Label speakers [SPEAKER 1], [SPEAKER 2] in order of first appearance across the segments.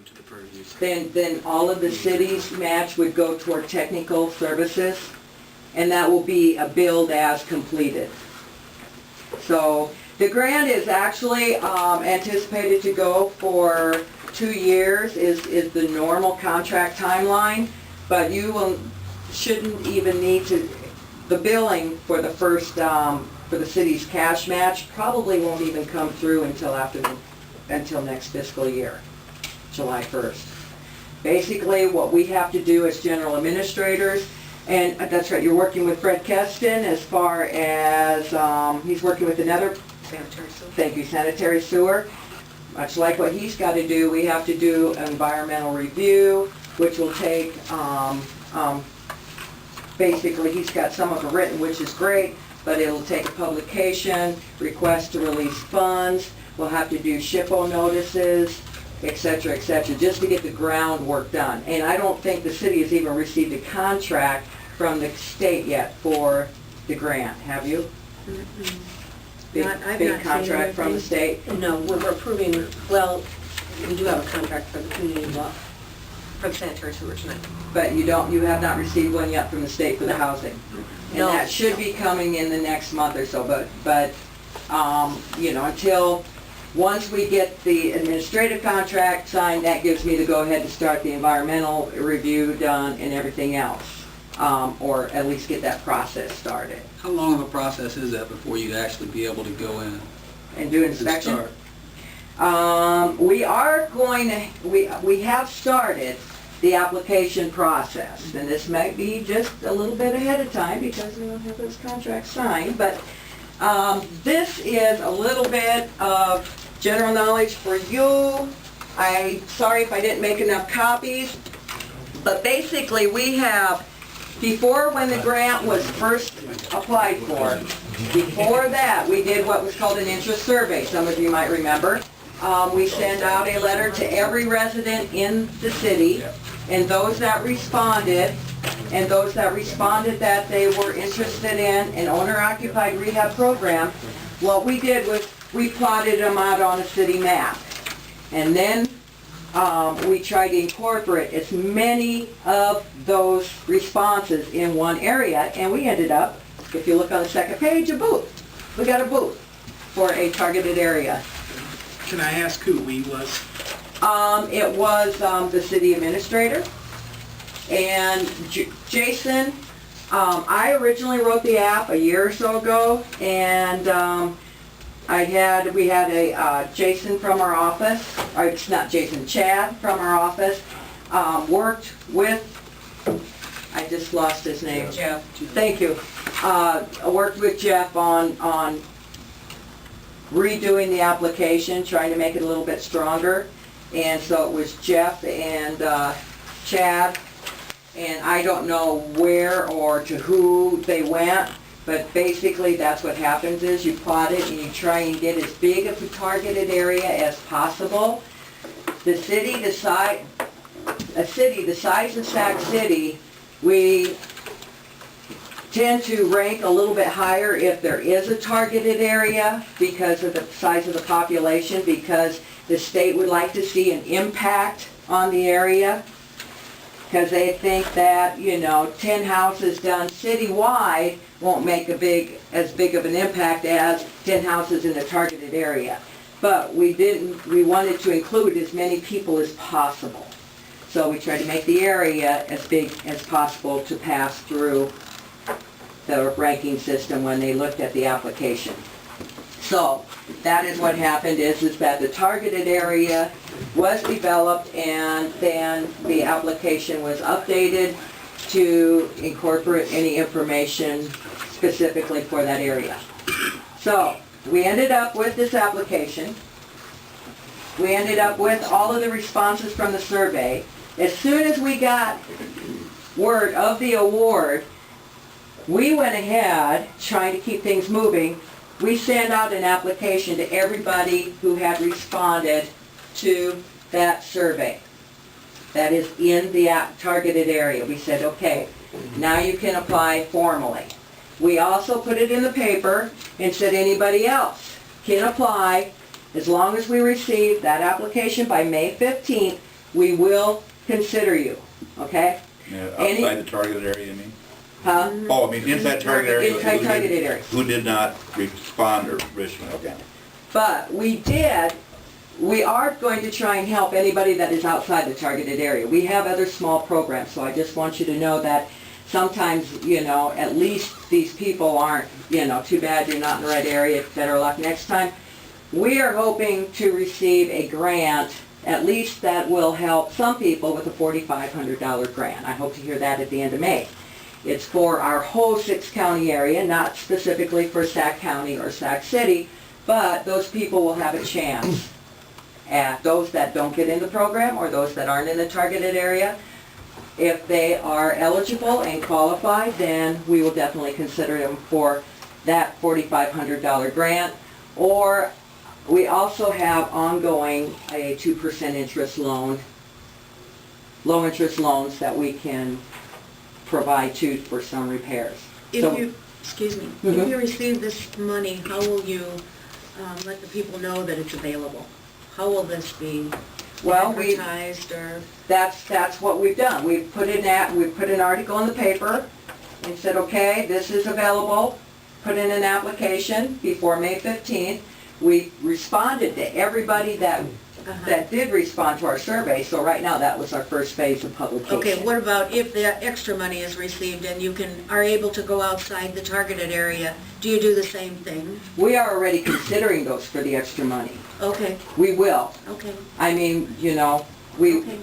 [SPEAKER 1] into the purviews.
[SPEAKER 2] then all of the city's match would go toward technical services, and that will be a billed as completed. So the grant is actually anticipated to go for 2 years is the normal contract timeline, but shouldn't even need to, the billing for the first, for the city's cash match probably won't even come through until next fiscal year, July 1st. Basically, what we have to do as general administrators, and that's right, you're working with Fred Keston as far as, he's working with another,
[SPEAKER 3] Sanitary sewer.
[SPEAKER 2] thank you, sanitary sewer. Much like what he's got to do, we have to do an environmental review, which will take, basically, he's got some of it written, which is great, but it'll take a publication, request to release funds, we'll have to do SHPO notices, et cetera, just to get the groundwork done. And I don't think the city has even received a contract from the state yet for the grant, have you? Big
[SPEAKER 3] I've not seen
[SPEAKER 2] contract from the
[SPEAKER 3] anything.
[SPEAKER 2] state?
[SPEAKER 3] No, we're approving, well, we do have a contract for the community law, for the sanitary sewer tonight.
[SPEAKER 2] But you have not received one yet from the state for the housing? And
[SPEAKER 3] No.
[SPEAKER 2] that should be coming in the next month or so, but you know, once we get the administrative contract signed, that gives me the go-ahead to start the environmental review done and everything else, or at least get that process started.
[SPEAKER 1] How long of a process is that before you'd actually be able to go in
[SPEAKER 2] And do
[SPEAKER 1] and
[SPEAKER 2] inspection?
[SPEAKER 1] start?
[SPEAKER 2] We are going to, we have started the application process, and this might be just a little bit ahead of time because we don't have those contracts signed, but this is a little bit of general knowledge for you. Sorry if I didn't make enough copies, but basically we have, before when the grant was first applied for, before that we did what was called an interest survey, some of you might remember. We send out a letter to every resident in the city, and those that responded that they were interested in an owner-occupied rehab program, what we did was we plotted them out on a city map. And then we tried to incorporate as many of those responses in one area, and we ended up, if you look on the second page, a booth. We got a booth for a targeted area.
[SPEAKER 4] Can I ask who we was?
[SPEAKER 2] It was the city administrator and Jason. I originally wrote the app a year or so ago, and we had a Jason from our office, or it's not Jason, Chad from our office, worked with, I just lost his name.
[SPEAKER 3] Jeff.
[SPEAKER 2] Thank you. Worked with Jeff on redoing the application, trying to make it a little bit stronger. And so it was Jeff and Chad, and I don't know where or to who they went, but basically that's what happens is you plot it and you try and get as big of a targeted area as possible. The size of Sac City, we tend to rank a little bit higher if there is a targeted area because of the size of the population, because the state would like to see an impact on the area, because they think that, 10 houses done citywide won't make as big of an impact as 10 houses in a targeted area. But we wanted to include as many people as possible. So we tried to make the area as big as possible to pass through the ranking system when they looked at the application. So that is what happened is that the targeted area was developed, and then the application was updated to incorporate any information specifically for that area. So we ended up with this application. We ended up with all of the responses from the survey. As soon as we got word of the award, we went ahead, trying to keep things moving. We sent out an application to everybody who had responded to that survey that is in the targeted area. We said, okay, now you can apply formally. We also put it in the paper and said anybody else can apply as long as we receive that application by May 15th. we will consider you, okay?
[SPEAKER 5] Yeah,
[SPEAKER 2] Any-
[SPEAKER 5] outside the targeted area, you mean?
[SPEAKER 2] Huh?
[SPEAKER 5] Oh, I mean, inside targeted area.
[SPEAKER 2] Inside
[SPEAKER 5] who
[SPEAKER 2] targeted
[SPEAKER 5] did-
[SPEAKER 2] areas.
[SPEAKER 5] Who did not respond or respond, okay.
[SPEAKER 2] But we are going to try and help anybody that is outside the targeted area. We have other small programs, so I just want you to know that sometimes, you know, at least these people aren't, you know, too bad you're not in the right area, better luck next time. We are hoping to receive a grant, at least that will help some people with a $4,500 grant. I hope to hear that at the end of May. It's for our whole 6-county area, not specifically for Sac County or Sac City, but those people will have a chance. At those that don't get in the program or those that aren't in the targeted area, if they are eligible and qualified, then we will definitely consider them for that $4,500 grant. Or we also have ongoing a 2% interest loan, low interest loans that we can provide to for some repairs. So-
[SPEAKER 3] If you, excuse me,
[SPEAKER 2] Mhm.
[SPEAKER 3] if you receive this money, how will you let the people know that it's available? How will this be
[SPEAKER 2] Well, we,
[SPEAKER 3] advertised or?
[SPEAKER 2] that's what we've done. We've put an article in the paper and said, okay, this is available. Put in an application before May 15th. We responded to everybody that did respond to our survey. So right now, that was our first phase of publication.
[SPEAKER 3] Okay, what about if the extra money is received and you are able to go outside the targeted area, do you do the same thing?
[SPEAKER 2] We are already considering those for the extra money.
[SPEAKER 3] Okay,
[SPEAKER 2] We will.
[SPEAKER 3] okay,
[SPEAKER 2] I mean, you know, we,
[SPEAKER 3] okay.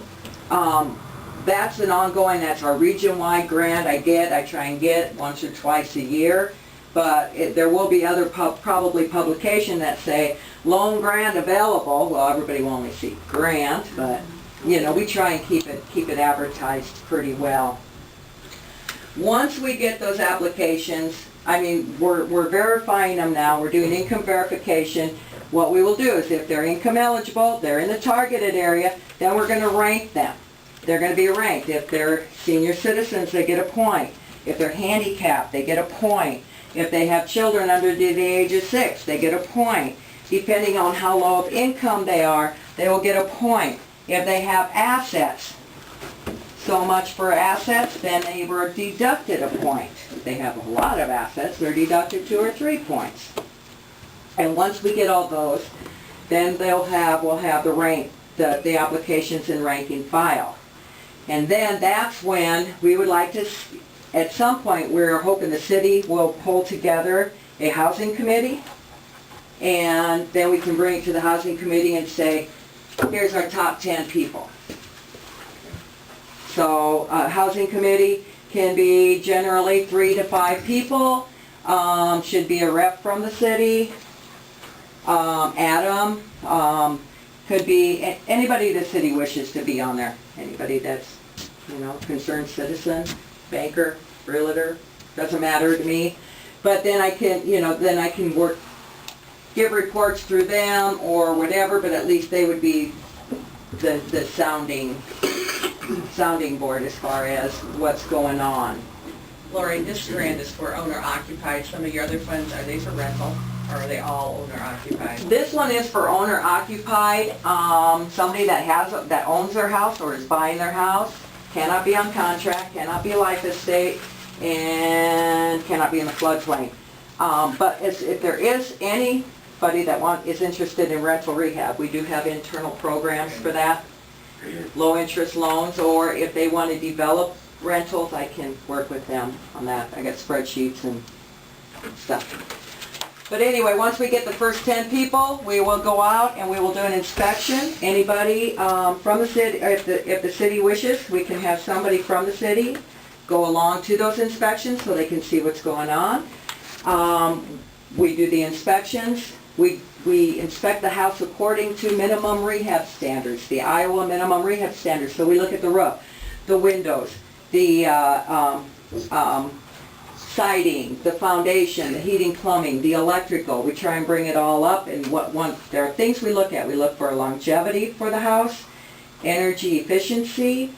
[SPEAKER 2] that's an ongoing, that's our region-wide grant I try and get once or twice a year. But there will be other probably publication that say loan grant available. Well, everybody will only see grant, but, you know, we try and keep it advertised pretty well. Once we get those applications, I mean, we're verifying them now. We're doing income verification. What we will do is if they're income eligible, they're in the targeted area, then we're going to rank them. They're going to be ranked. If they're senior citizens, they get a point. If they're handicapped, they get a point. If they have children under the age of 6, they get a point. Depending on how low of income they are, they will get a point. If they have assets, so much for assets, then they were deducted a point. If they have a lot of assets, they're deducted 2 or 3 points. And once we get all those, then we'll have the applications in ranking file. And then that's when we would like to, at some point, we're hoping the city will pull together a housing committee, and then we can bring it to the housing committee and say, here's our top 10 people. So a housing committee can be generally 3 to 5 people, should be a rep from the city, Adam, could be anybody the city wishes to be on there. Anybody that's, you know, concerned citizen, banker, realtor, doesn't matter to me. But then I can, you know, then I can give reports through them or whatever, but at least they would be the sounding board as far as what's going on.
[SPEAKER 6] Lori, this grant is for owner occupied. Some of your other funds, are they for rental or are they all owner occupied?
[SPEAKER 2] This one is for owner occupied. Somebody that owns their house or is buying their house, cannot be on contract, cannot be a life estate, and cannot be in the floodplain. But if there is anybody that is interested in rental rehab, we do have internal programs for that, low interest loans, or if they want to develop rentals, I can work with them on that. I got spreadsheets and stuff. But anyway, once we get the first 10 people, we will go out and we will do an inspection. Anybody from the city, if the city wishes, we can have somebody from the city go along to those inspections so they can see what's going on. We do the inspections. We inspect the house according to minimum rehab standards, the Iowa minimum rehab standards. So we look at the roof, the windows, the siding, the foundation, the heating, plumbing, the electrical. We try and bring it all up, and there are things we look at. We look for longevity for the house, energy efficiency,